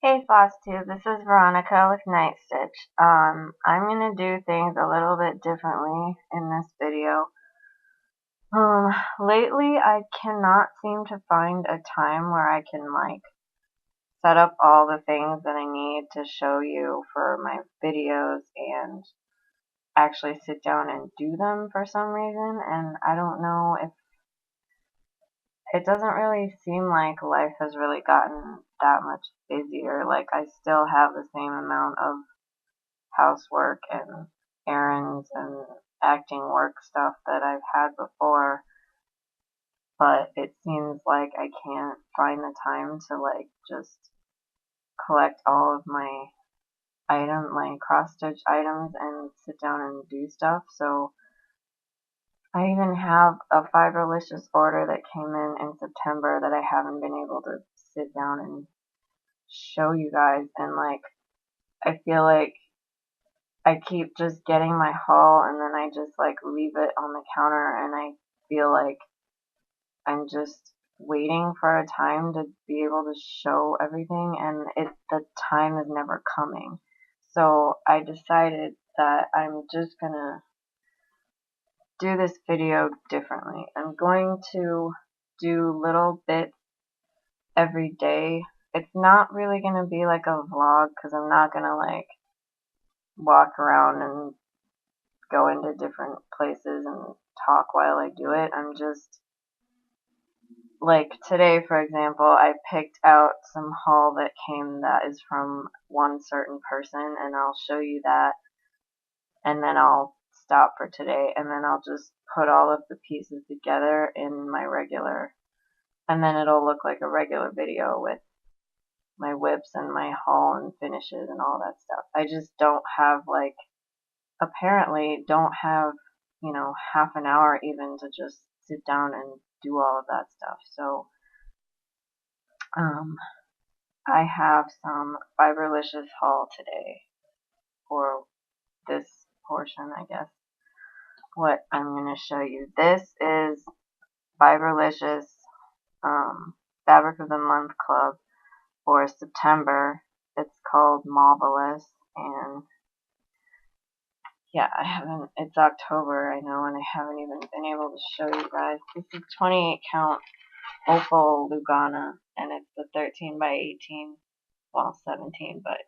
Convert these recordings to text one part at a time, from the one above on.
Hey FlosStube, this is Veronica with Night Stitch. I'm gonna do things a little bit differently in this video. Lately I cannot seem to find a time where I can set up all the things that I need to show you for my videos and actually sit down and do them for some reason, and I don't know if it doesn't really seem like life has really gotten that much busier. Like I still have the same amount of housework and errands and acting work stuff that I've had before, but it seems like I can't find the time to just collect all of my cross stitch items and sit down and do stuff. So I even have a Fiberlicious order that came in September that I haven't been able to sit down and show you guys, and I feel like I keep just getting my haul and then I just leave it on the counter, and I feel like I'm just waiting for a time to be able to show everything, and the time is never coming. So I decided that I'm just gonna do this video differently. I'm going to do little bits every day. It's not really gonna be like a vlog because I'm not gonna walk around and go into different places and talk while I do it. I'm just today, for example, I picked out some haul that came that is from one certain person, and I'll show you that, and then I'll stop for today, and then I'll just put all of the pieces together in my regular, and then it'll look like a regular video with my whips and my haul and finishes and all that stuff. I just don't have apparently don't have, half an hour even to just sit down and do all of that stuff. So, I have some Fiberlicious haul today for this portion, I guess. What I'm going to show you. This is Fiberlicious Fabric of the Month Club for September. It's called Marvelous, and yeah, it's October, I know, and I haven't even been able to show you guys. This is 28 count Opal Lugana, and it's the 13 by 18, well, 17, but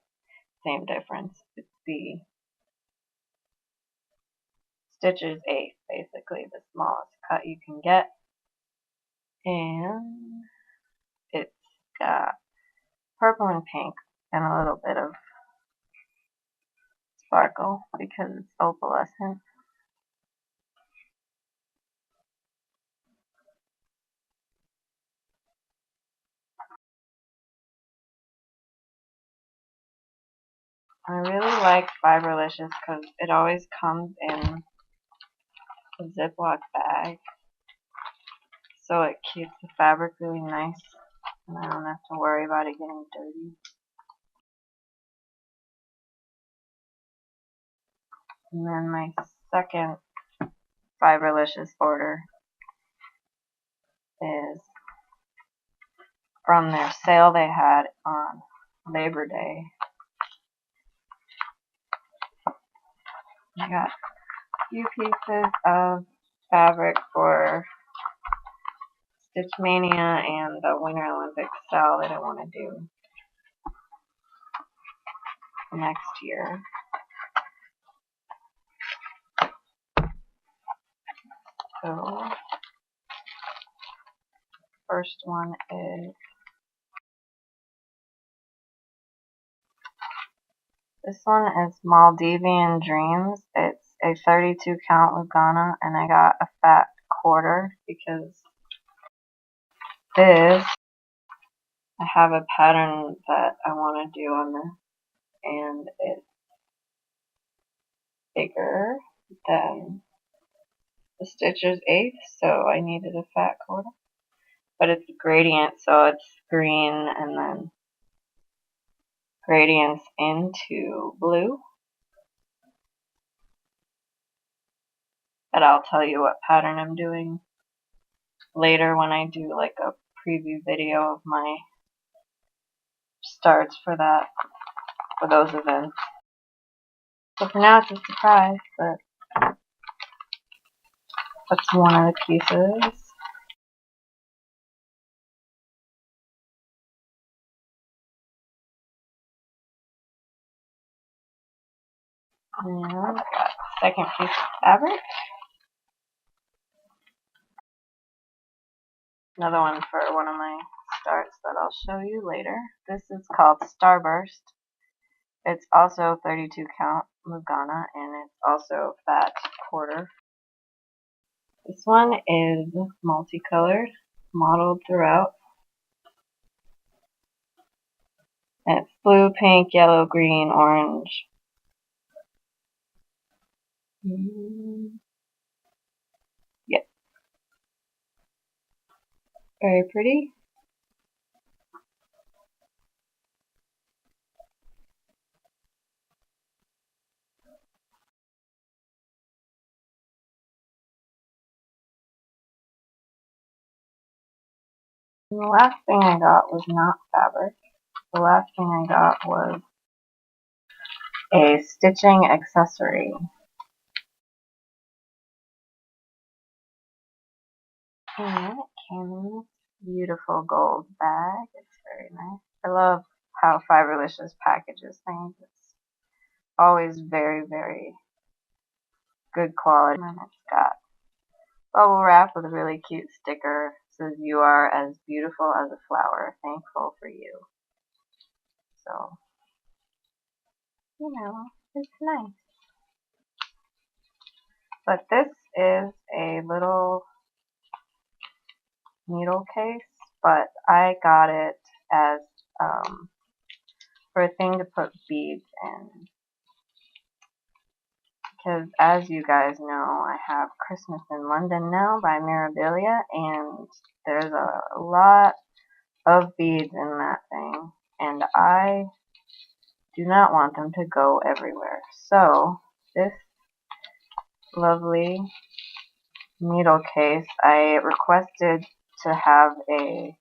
same difference. It's the Stitcher's eighth, basically, the smallest cut you can get, and it's got purple and pink and a little bit of sparkle because it's opalescent. I really like Fiberlicious because it always comes in a Ziploc bag, so it keeps the fabric really nice, and I don't have to worry about it getting dirty. And then my second Fiberlicious order is from their sale they had on Labor Day. I got a few pieces of fabric for Stitch Mania and the Winter Olympics style that I want to do next year. So, first one is this one is Maldivian Dreams. It's a 32 count Lugana, and I got a fat quarter because this, I have a pattern that I want to do on this, and it's bigger than the Stitcher's eighth, so I needed a fat quarter. But it's a gradient, so it's green and then gradients into blue. But I'll tell you what pattern I'm doing later when I do a preview video of my starts for those events. So for now it's a surprise, but that's one of the pieces. And I got a second piece of fabric. Another one for one of my starts that I'll show you later. This is called Starburst. It's also 32 count Lugana, and it's also fat quarter. This one is multicolored, mottled throughout. And it's blue, pink, yellow, green, orange. Yep. Very pretty. And the last thing I got was not fabric. The last thing I got was a stitching accessory. And it came in this beautiful gold bag. It's very nice. I love how Fiberlicious packages things. It's always very, very good quality. And it's got bubble wrap with a really cute sticker. It says, "You are as beautiful as a flower. Thankful for you." So, it's nice. But this is a little needle case, but I got it as for a thing to put beads in. Because as you guys know, I have Christmas in London now by Mirabilia, and there's a lot of beads in that thing, and I do not want them to go everywhere. So this lovely needle case, I requested to have a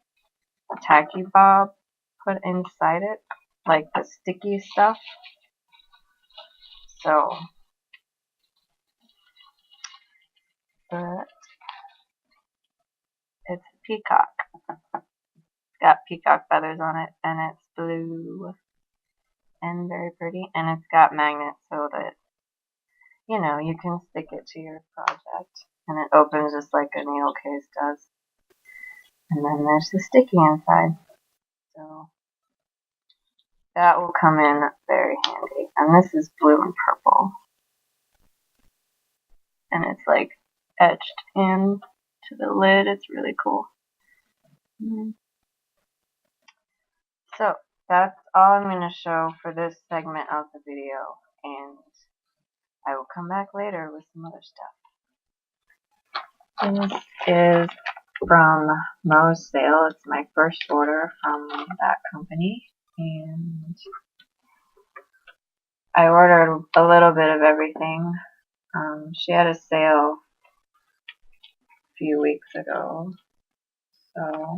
tacky bob put inside it, like the sticky stuff. So, but it's a peacock. It's got peacock feathers on it, and it's blue and very pretty, and it's got magnets so that you can stick it to your project, and it opens just like a needle case does. And then there's the sticky inside, so that will come in very handy. And this is blue and purple, and it's like etched in to the lid. It's really cool. So that's all I'm going to show for this segment of the video, and I will come back later with some other stuff. This is from NoSale. It's my first order from that company, and I ordered a little bit of everything. She had a sale a few weeks ago, so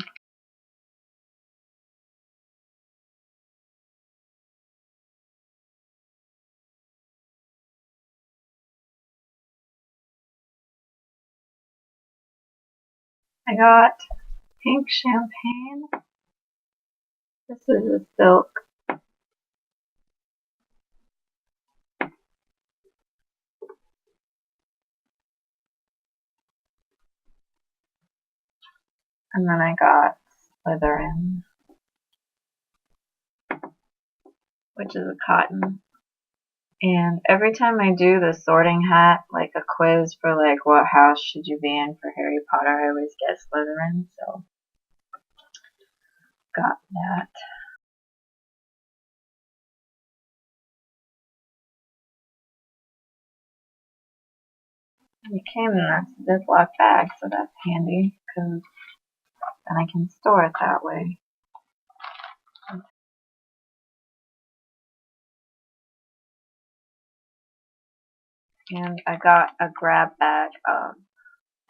I got pink champagne. This is a silk. And then I got Slytherin, which is a cotton. And every time I do the sorting hat, like a quiz for like what house should you be in for Harry Potter, I always get Slytherin, so got that. And it came in this Ziploc bag, so that's handy, because then I can store it that way. And I got a grab bag of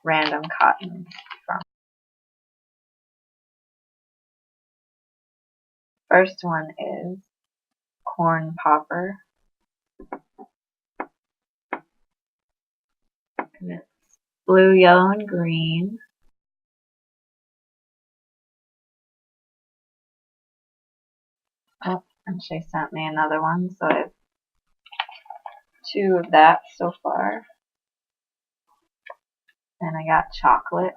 random cotton First one is corn popper. And it's blue, yellow, and green. Oh, and she sent me another one, so I have 2 of that so far. And I got chocolate.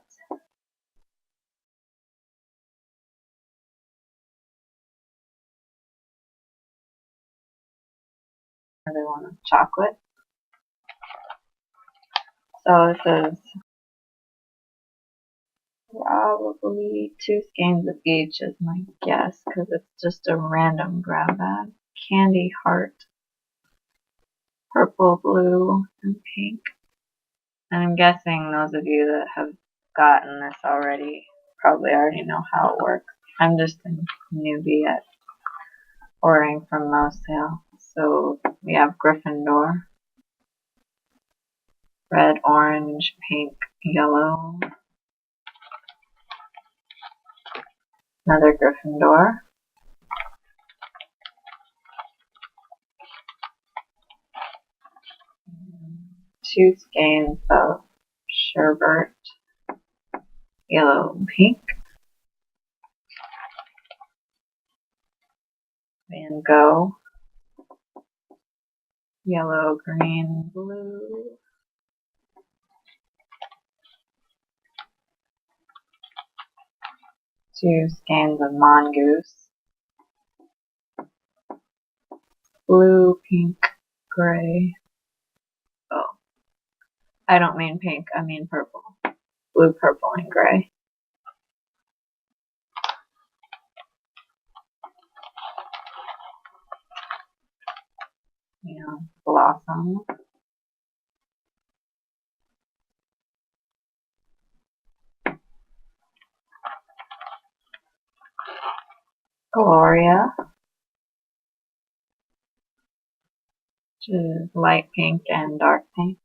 Another one of chocolate. So this is probably 2 skeins of each is my guess, because it's just a random grab bag. Candy heart, purple, blue, and pink. And I'm guessing those of you that have gotten this already probably already know how it works. I'm just a newbie at ordering from NoSale. So we have Gryffindor, red, orange, pink, yellow. Another Gryffindor. Two skeins of sherbet, yellow and pink. Van Gogh, yellow, green, blue. Two skeins of mongoose, blue, pink, gray. Oh, I don't mean pink, I mean purple. Blue, purple, and gray. You know, blossom. Gloria, which is light pink and dark pink.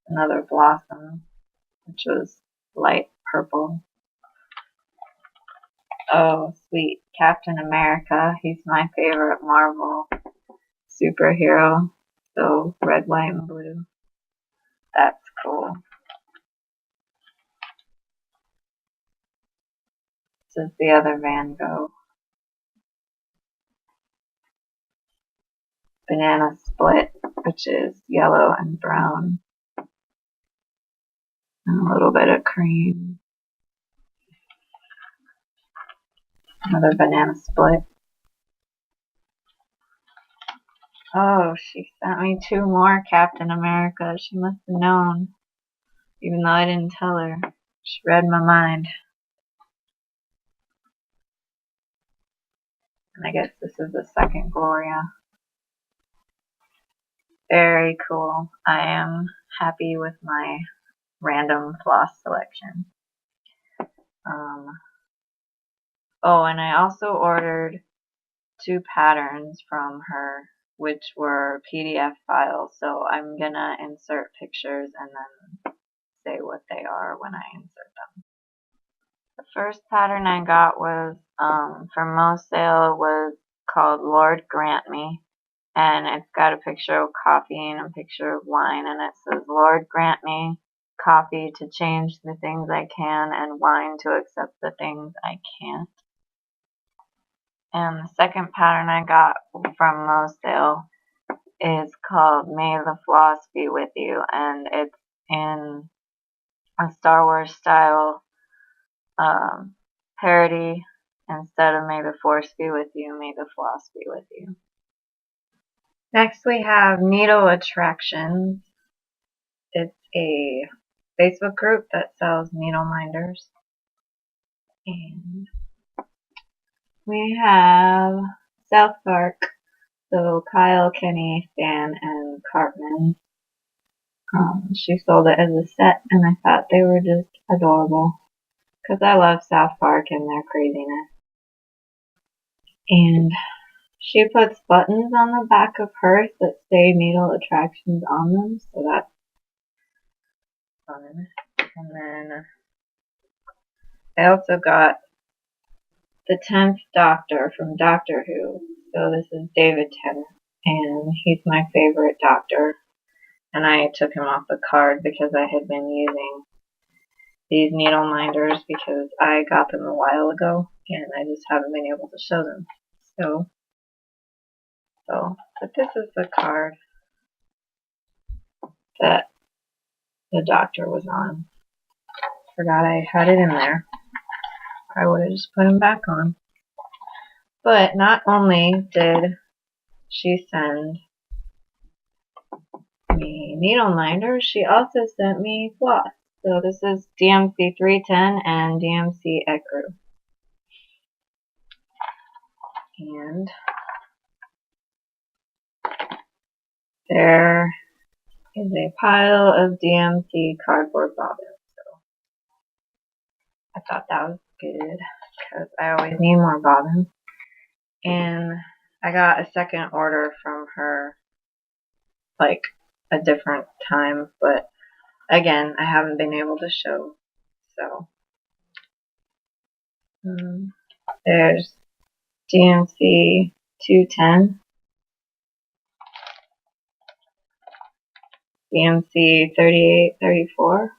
Another blossom, which was light purple. Oh, sweet. Captain America. He's my favorite Marvel superhero. So, red, white, and blue. That's cool. This is the other Van Gogh. Banana split, which is yellow and brown. And a little bit of cream. Another banana split. Oh, she sent me 2 more Captain America. She must have known. Even though I didn't tell her. She read my mind. And I guess this is the second Gloria. Very cool. I am happy with my random floss selection. Oh, and I also ordered 2 patterns from her, which were PDF files. So I'm gonna insert pictures and then say what they are when I insert them. The first pattern I got was from NoSale, was called Lord Grant Me, and it's got a picture of coffee and a picture of wine, and it says, Lord grant me coffee to change the things I can, and wine to accept the things I can't. And the second pattern I got from NoSale is called May the Floss Be With You, and it's in a Star Wars style parody. Instead of May the Force Be With You, May the Floss Be With You. Next we have Neato Attractions. It's a Facebook group that sells needle minders. And we have South Park, so Kyle, Kenny, Stan, and Cartman. She sold it as a set, and I thought they were just adorable, because I love South Park and their craziness. And she puts buttons on the back of hers that say Needle Attractions on them, so that's fun. And then I also got the 10th Doctor from Doctor Who. So this is David Tennant, and he's my favorite Doctor. And I took him off the card because I had been using these needle minders because I got them a while ago, and I just haven't been able to show them. But this is the card that the Doctor was on. Forgot I had it in there. I would have just put him back on. But not only did she send me needle minders, she also sent me floss. So this is DMC 310 and DMC Ecru. And there is a pile of DMC cardboard bobbins. So I thought that was good because I always need more bobbins. And I got a second order from her, like a different time, but again, I haven't been able to show. So there's DMC 210, DMC 3834,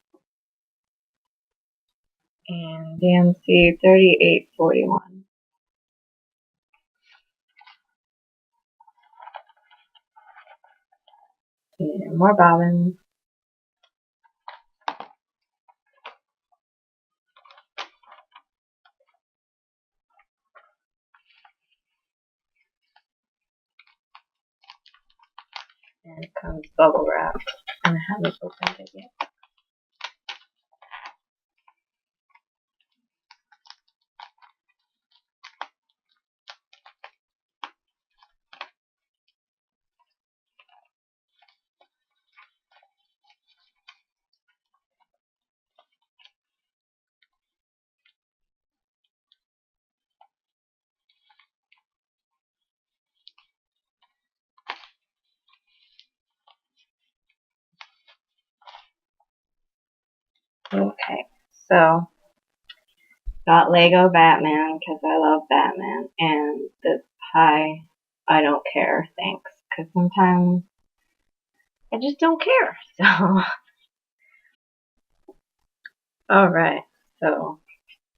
and DMC 3841. And more bobbins. And it comes bubble wrapped, and I haven't opened it yet. Okay, so got Lego Batman because I love Batman, and this pie, I don't care, thanks, because sometimes I just don't care. So, alright, so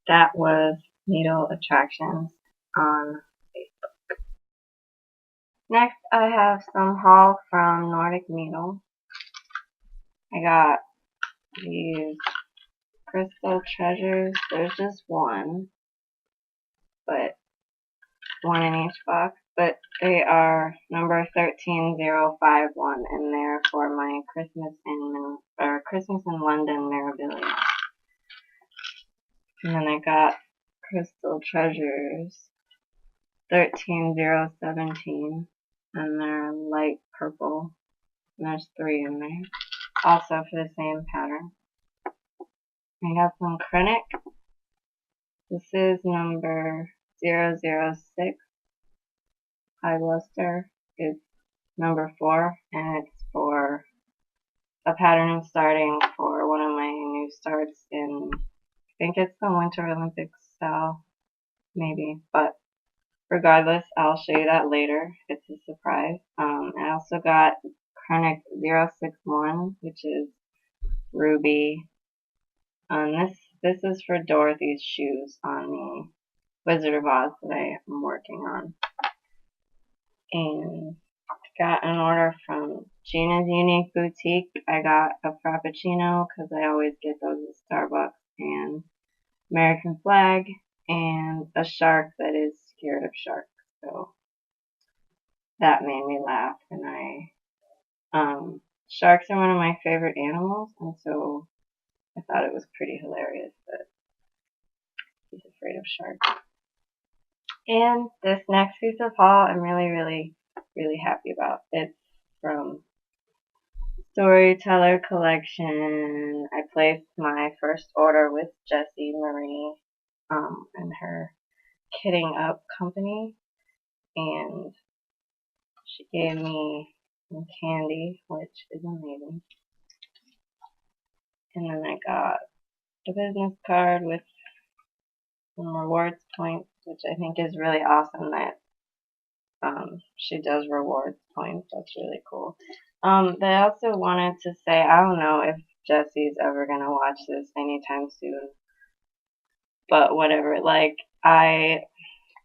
that was Neato Attractions on Facebook. Next, I have some haul from Nordic Needle. I got these crystal treasures. There's just one, but one in each box. But they are number 13051, and they're for my Christmas in London memorabilia. And then I got crystal treasures 13017, and they're light purple. And there's 3 in there, also for the same pattern. I got some Krennic. This is number 006. High luster is number 4, and it's for a pattern I'm starting for one of my new starts in, I think it's the Winter Olympics style, maybe, but regardless, I'll show you that later. It's a surprise. I also got Krennic 061, which is ruby. This is for Dorothy's shoes on the Wizard of Oz that I am working on. And got an order from Gina's Unique Boutique. I got a Frappuccino because I always get those at Starbucks, and American flag, and a shark that is scared of sharks. So that made me laugh, and sharks are one of my favorite animals, and so I thought it was pretty hilarious that he's afraid of sharks. And this next piece of haul I'm really happy about. It's from Storyteller Collection. I placed my first order with Jessie Marie and her Kitting Up company, and she gave me some candy, which is amazing. And then I got a business card with some rewards points which I think is really awesome that she does rewards points. That's really cool. They also wanted to say, I don't know if Jesse's ever gonna watch this anytime soon, but whatever. Like, I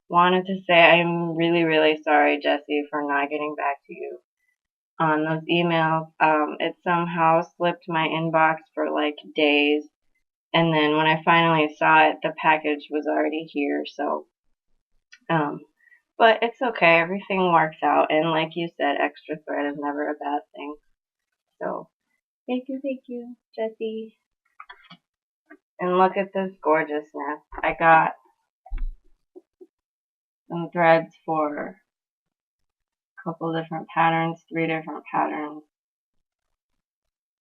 wanted to say I'm really, really sorry, Jesse, for not getting back to you on those emails. It somehow slipped my inbox for like days, and then when I finally saw it, the package was already here. So, but it's okay. Everything works out, and like you said, extra thread is never a bad thing. So, thank you, Jesse. And look at this gorgeousness. I got some threads for a couple different patterns, 3 different patterns.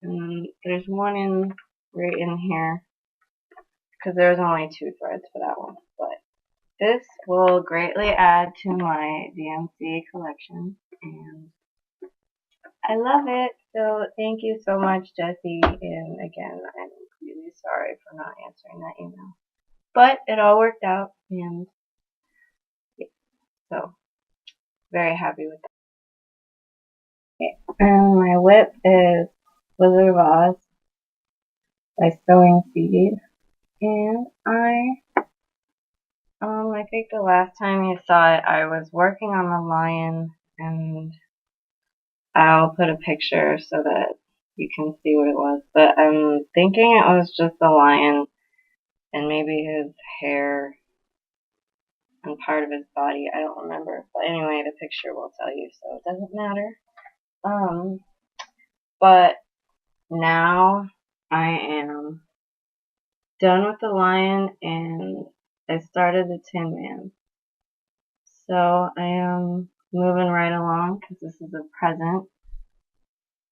And there's one in right in here, because there's only 2 threads for that one. But this will greatly add to my DMC collection, and I love it. So thank you so much, Jessie. And again, I'm really sorry for not answering that email. But it all worked out, and yeah, so very happy with that. Okay. And my whip is Wizard of Oz by Sewing Seed. And I think the last time you saw it, I was working on the lion, and I'll put a picture so that you can see what it was. But I'm thinking it was just the lion and maybe his hair and part of his body. I don't remember. But anyway, the picture will tell you, so it doesn't matter. But now I am done with the lion, and I started the Tin Man. So I am moving right along because this is a present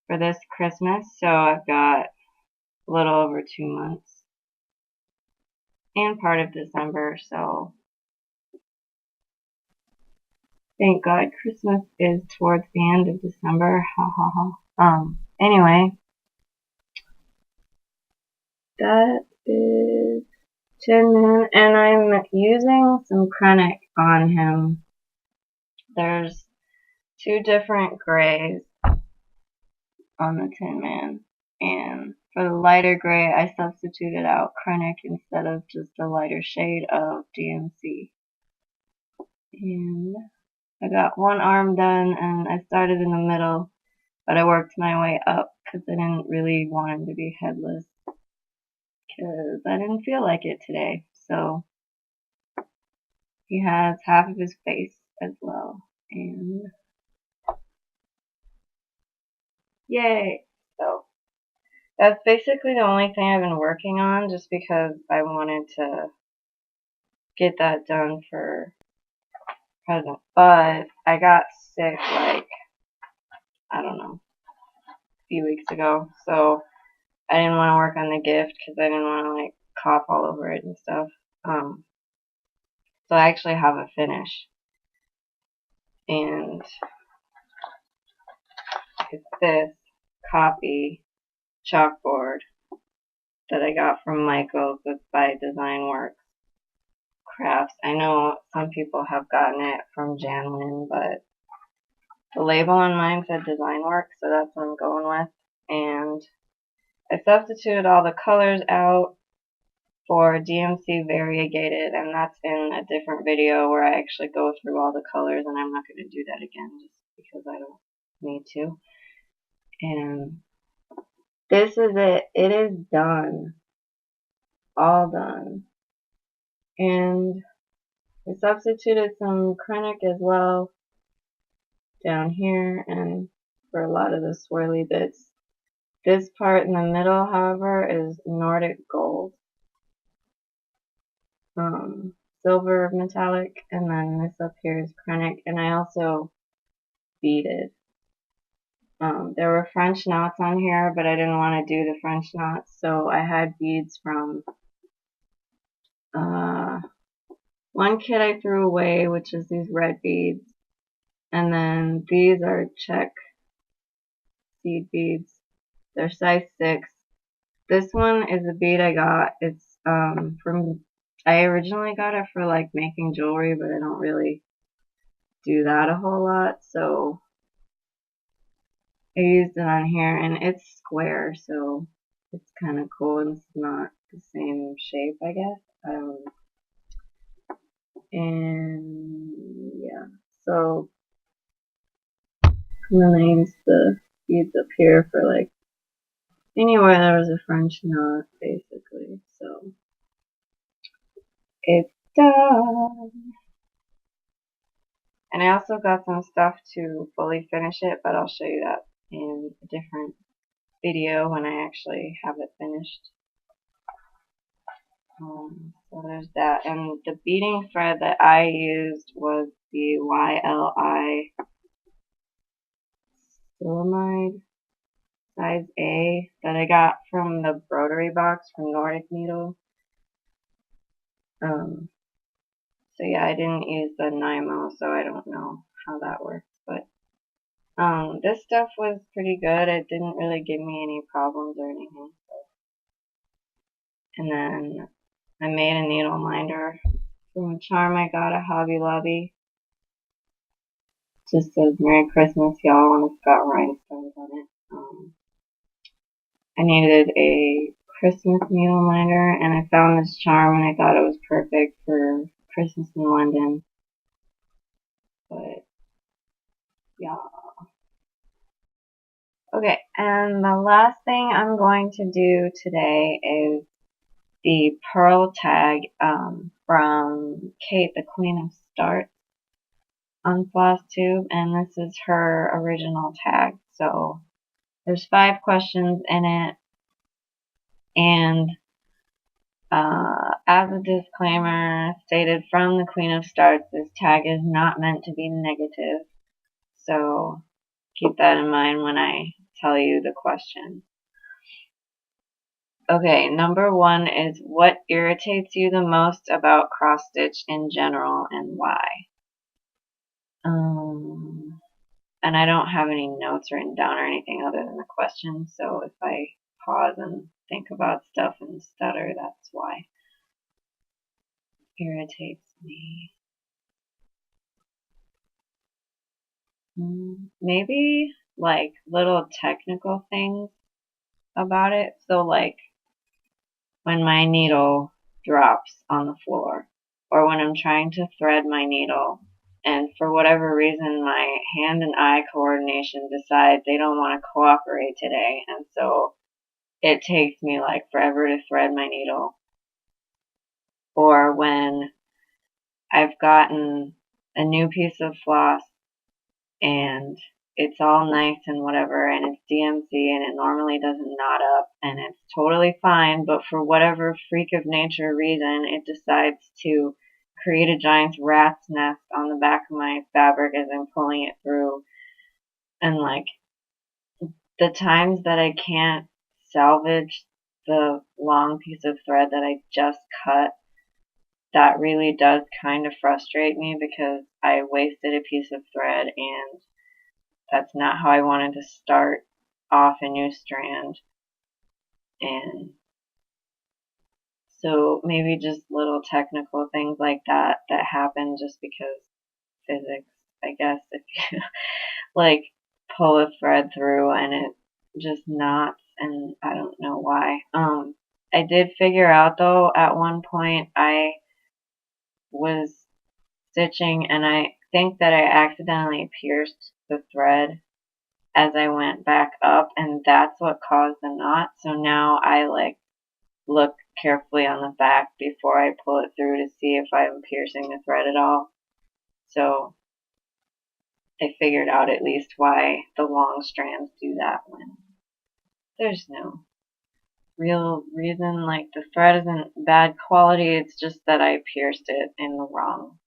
for this Christmas. So I've got a little over 2 months and part of December. So thank God Christmas is towards the end of December. Ha ha ha. Anyway, that is Tin Man, and I'm using some Krennic on him. There's 2 different grays on the Tin Man, and for the lighter gray I substituted out Krennic instead of just a lighter shade of DMC. And I got one arm done, and I started in the middle, but I worked my way up because I didn't really want him to be headless, because I didn't feel like it today. So he has half of his face as well, and yay! So that's basically the only thing I've been working on, just because I wanted to get that done for present. But I got sick like, I don't know, a few weeks ago, so I didn't want to work on the gift because I didn't want to like cough all over it and stuff. So I actually have a finish, and it's this copy chalkboard that I got from Michael's. It's by Design Works Crafts. I know some people have gotten it from Janlin, but the label on mine said Design Works, so that's what I'm going with. And I substituted all the colors out for DMC Variegated, and that's in a different video where I actually go through all the colors, and I'm not going to do that again just because I don't need to. And this is it. It is done. All done. And I substituted some Krennic as well down here and for a lot of the swirly bits. This part in the middle, however, is Nordic Gold. Silver metallic, and then this up here is Krennic, and I also beaded. There were French knots on here, but I didn't want to do the French knots, so I had beads from one kit I threw away, which is these red beads, and then these are Czech seed beads. They're size 6. This one is a bead I got. It's from I originally got it for like making jewelry, but I don't really do that a whole lot, so I used it on here, and it's square, so it's kind of cool, and it's not the same shape, I guess. And yeah, so I'm gonna use the beads up here for like anywhere there was a French knot, basically. So it's done. And I also got some stuff to fully finish it, but I'll show you that in a different video when I actually have it finished. So there's that. And the beading thread that I used was the YLI Silamide size A that I got from the broderie box from Nordic Needle. So yeah, I didn't use the Nymo, so I don't know how that works. But this stuff was pretty good. It didn't really give me any problems or anything. And then I made a needle minder from a charm I got at Hobby Lobby. Just says Merry Christmas, y'all, and it's got rhinestones on it. I needed a Christmas needle minder, and I found this charm, and I thought it was perfect for Christmas in London. But yeah. Okay, and the last thing I'm going to do today is the pearl tag from Kate, the Queen of Starts on Flosstube, and this is her original tag. So there's 5 questions in it, and as a disclaimer stated from the Queen of Starts, this tag is not meant to be negative, so keep that in mind when I tell you the question. Okay, number 1 is what irritates you the most about cross stitch in general and why? And I don't have any notes written down or anything other than the question, so if I pause and think about stuff and stutter, that's why. Irritates me. Maybe like little technical things about it. So like when my needle drops on the floor, or when I'm trying to thread my needle, and for whatever reason my hand and eye coordination decides they don't want to cooperate today, and so it takes me like forever to thread my needle. Or when I've gotten a new piece of floss and it's all nice and whatever, and it's DMC, and it normally doesn't knot up, and it's totally fine, but for whatever freak of nature reason, it decides to create a giant rat's nest on the back of my fabric as I'm pulling it through. And like the times that I can't salvage the long piece of thread that I just cut, that really does kind of frustrate me because I wasted a piece of thread, and that's not how I wanted to start off a new strand. And so maybe just little technical things like that happen just because physics, I guess. If you like pull a thread through and it just knots, and I don't know why. I did figure out though at one point I was stitching, and I think that I accidentally pierced the thread as I went back up, and that's what caused the knot. So now I like look carefully on the back before I pull it through to see if I'm piercing the thread at all. So I figured out at least why the long strands do that when there's no real reason. Like the thread isn't bad quality, it's just that I pierced it in the wrong.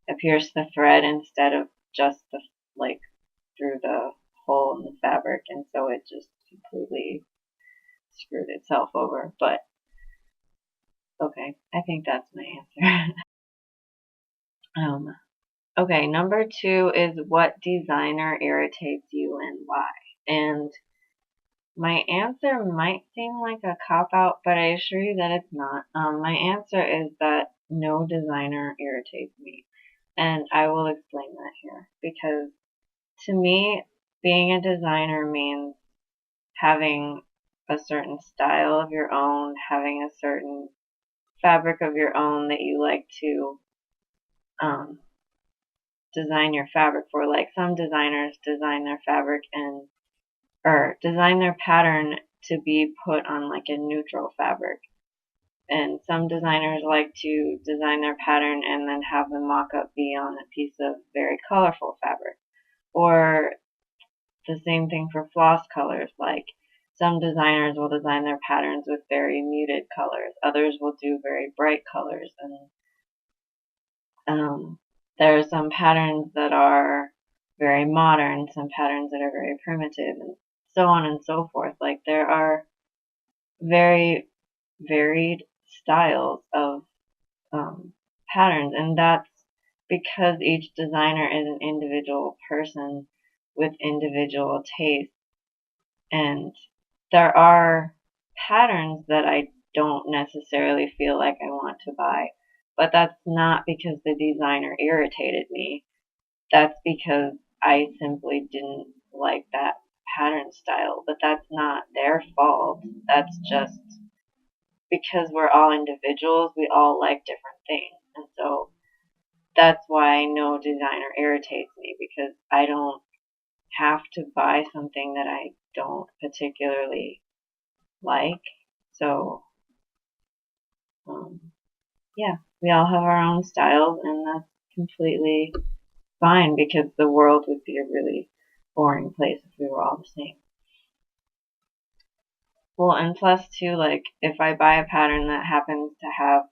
I pierced the thread instead of just the like through the hole in the fabric, and so it just completely screwed itself over. But okay, I think that's my answer. Okay, number 2 is what designer irritates you and why? And My answer might seem like a cop-out, but I assure you that it's not. My answer is that no designer irritates me. And I will explain that here. Because to me, being a designer means having a certain style of your own, having a certain fabric of your own that you like to um, design your fabric for. Like some designers design their fabric and or design their pattern to be put on like a neutral fabric. And some designers like to design their pattern and then have the mock-up be on a piece of very colorful fabric. Or the same thing for floss colors. Like some designers will design their patterns with very muted colors. Others will do very bright colors. And there are some patterns that are very modern, some patterns that are very primitive, and so on and so forth. Like there are very varied styles of patterns, and that's because each designer is an individual person with individual tastes. And there are patterns that I don't necessarily feel like I want to buy, but that's not because the designer irritated me. That's because I simply didn't like that pattern style, but that's not their fault. That's just because we're all individuals, we all like different things. And so that's why no designer irritates me, because I don't have to buy something that I don't particularly like. So, yeah, we all have our own styles, and that's completely fine because the world would be a really boring place if we were all the same. Well, and plus too, like if I buy a pattern that happens to have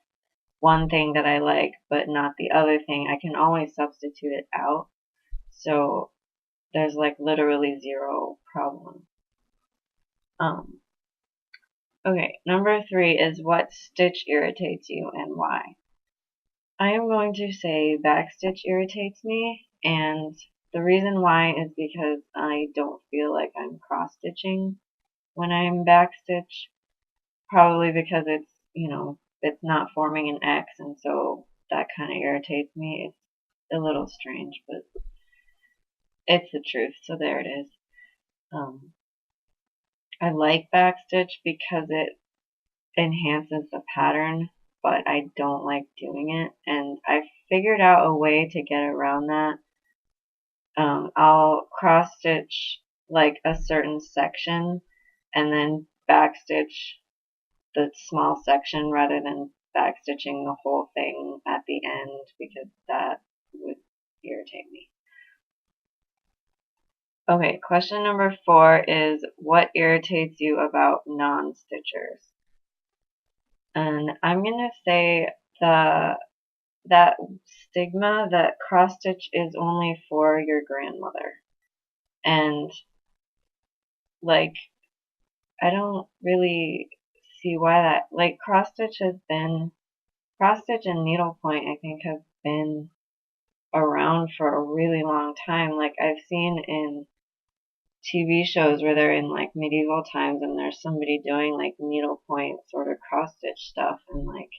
one thing that I like but not the other thing, I can always substitute it out. So there's like literally zero problem. Okay, number 3 is what stitch irritates you and why. I am going to say backstitch irritates me, and the reason why is because I don't feel like I'm cross-stitching when I'm backstitch, probably because it's, it's not forming an X, and so that kind of irritates me. It's a little strange, but it's the truth, so there it is. I like backstitch because it enhances the pattern, but I don't like doing it, and I figured out a way to get around that. I'll cross stitch like a certain section and then backstitch the small section rather than backstitching the whole thing at the end, because that would irritate me. Okay, question number 4 is what irritates you about non-stitchers? And I'm going to say that stigma that cross stitch is only for your grandmother. And like, I don't really see why that, like, cross stitch and needlepoint I think have been around for a really long time. Like I've seen in TV shows where they're in like medieval times and there's somebody doing like needlepoint sort of cross stitch stuff, and like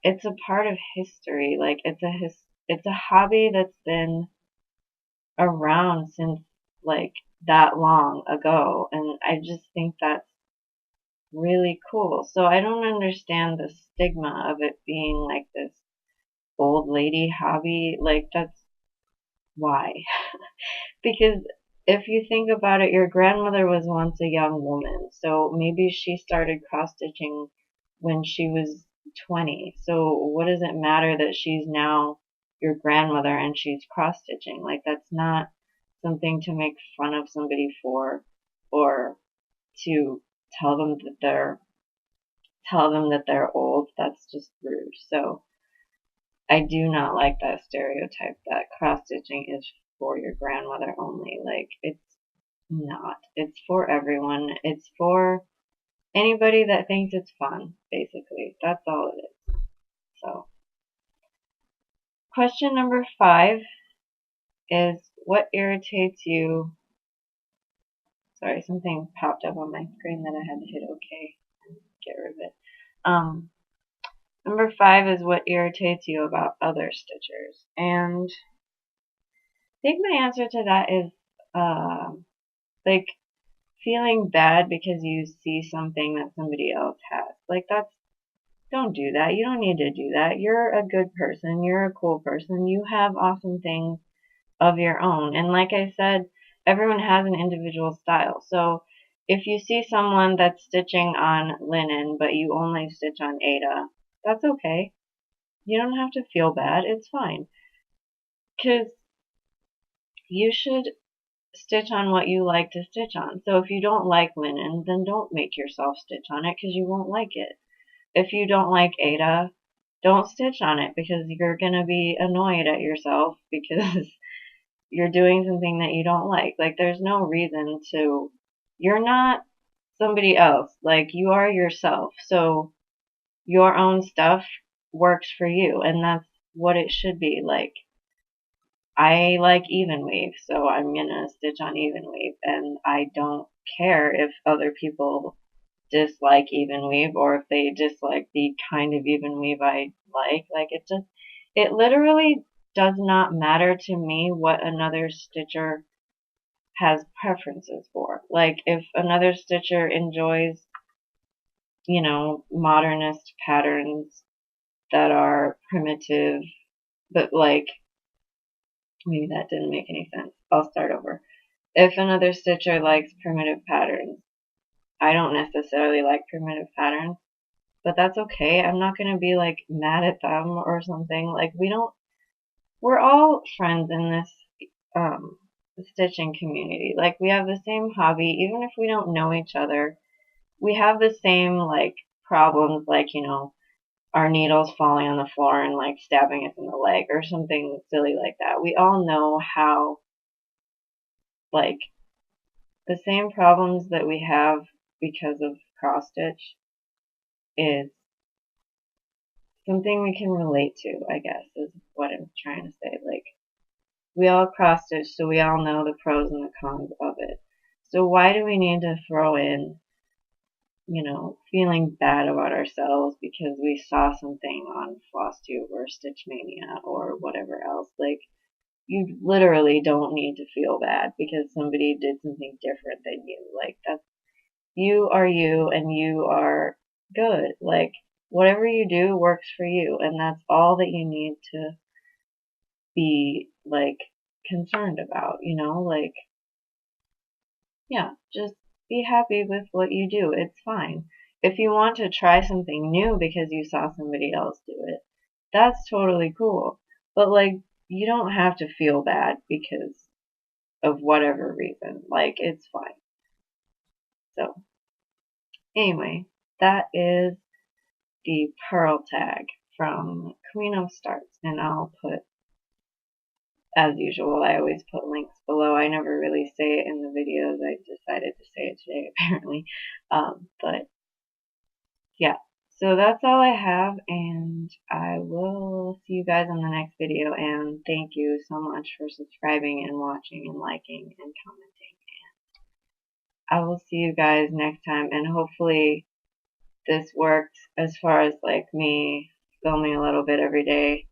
it's a part of history. Like it's a hobby that's been around since like that long ago, and I just think that's really cool. So I don't understand the stigma of it being like this old lady hobby. Like that's why. Because if you think about it, your grandmother was once a young woman, so maybe she started cross stitching when she was 20. So what does it matter that she's now your grandmother and she's cross stitching? Like that's not something to make fun of somebody for, or to tell them that they're old. That's just rude. So I do not like that stereotype that cross stitching is for your grandmother only. Like it's not. It's for everyone. It's for anybody that thinks it's fun, basically. That's all it is. So question number 5 is what irritates you. sorry, something popped up on my screen that I had to hit OK and get rid of it. Number 5 is what irritates you about other stitchers. And I think my answer to that is like feeling bad because you see something that somebody else has. Like don't do that. You don't need to do that. You're a good person. You're a cool person. You have awesome things of your own. And like I said, everyone has an individual style. So if you see someone that's stitching on linen, but you only stitch on Aida, that's okay. You don't have to feel bad. It's fine. Because you should stitch on what you like to stitch on. So if you don't like linen, then don't make yourself stitch on it because you won't like it. If you don't like Aida, don't stitch on it because you're going to be annoyed at yourself because you're doing something that you don't like. Like, there's no reason to. You're not somebody else. Like, you are yourself. So your own stuff works for you, and that's what it should be. Like, I like even weave, so I'm gonna stitch on even weave, and I don't care if other people dislike even weave or if they dislike the kind of even weave I like. Like, it literally does not matter to me what another stitcher has preferences for. Like, if another stitcher enjoys, you know, modernist patterns that are primitive, but like, maybe that didn't make any sense. I'll start over. If another stitcher likes primitive patterns, I don't necessarily like primitive patterns, but that's okay. I'm not going to be like mad at them or something. Like, we're all friends in this stitching community. Like, we have the same hobby, even if we don't know each other. We have the same like problems, like, you know, our needles falling on the floor and like stabbing us in the leg or something silly like that. We all know how, like, the same problems that we have because of cross stitch is something we can relate to, I guess, is what I'm trying to say. Like, we all cross stitch, so we all know the pros and the cons of it. So why do we need to throw in, you know, feeling bad about ourselves because we saw something on Flosstube or Stitch Mania or whatever else? Like, you literally don't need to feel bad because somebody did something different than you. Like, you are you and you are good. Like, whatever you do works for you, and that's all that you need to be, like, concerned about, you know? Like, yeah, just be happy with what you do. It's fine. If you want to try something new because you saw somebody else do it, that's totally cool. But, like, you don't have to feel bad because of whatever reason. Like, it's fine. So, anyway, that is the pearl tag from Queen of Starts, and I'll put, as usual, I always put links below. I never really say it in the videos. I decided to say it today, apparently. But yeah, so that's all I have, and I will see you guys in the next video, and thank you so much for subscribing and watching and liking and commenting. And I will see you guys next time, and hopefully this worked as far as like me filming a little bit every day.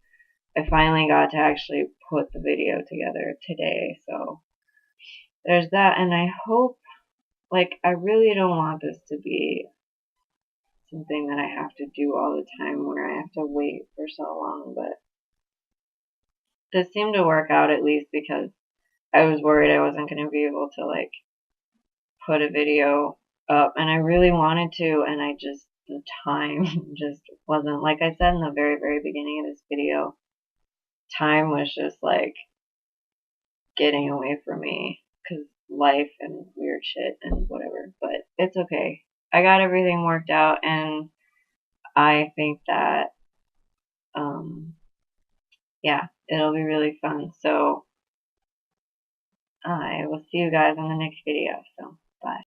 I finally got to actually put the video together today, so there's that. And I hope, like, I really don't want this to be something that I have to do all the time where I have to wait for so long, but this seemed to work out, at least because I was worried I wasn't going to be able to, like, put a video up, and I really wanted to, and the time just wasn't. Like I said in the very, very beginning of this video, time was just, like, getting away from me because life and weird shit and whatever, but it's okay. I got everything worked out, and I think that, yeah, it'll be really fun. So I will see you guys in the next video. So, bye.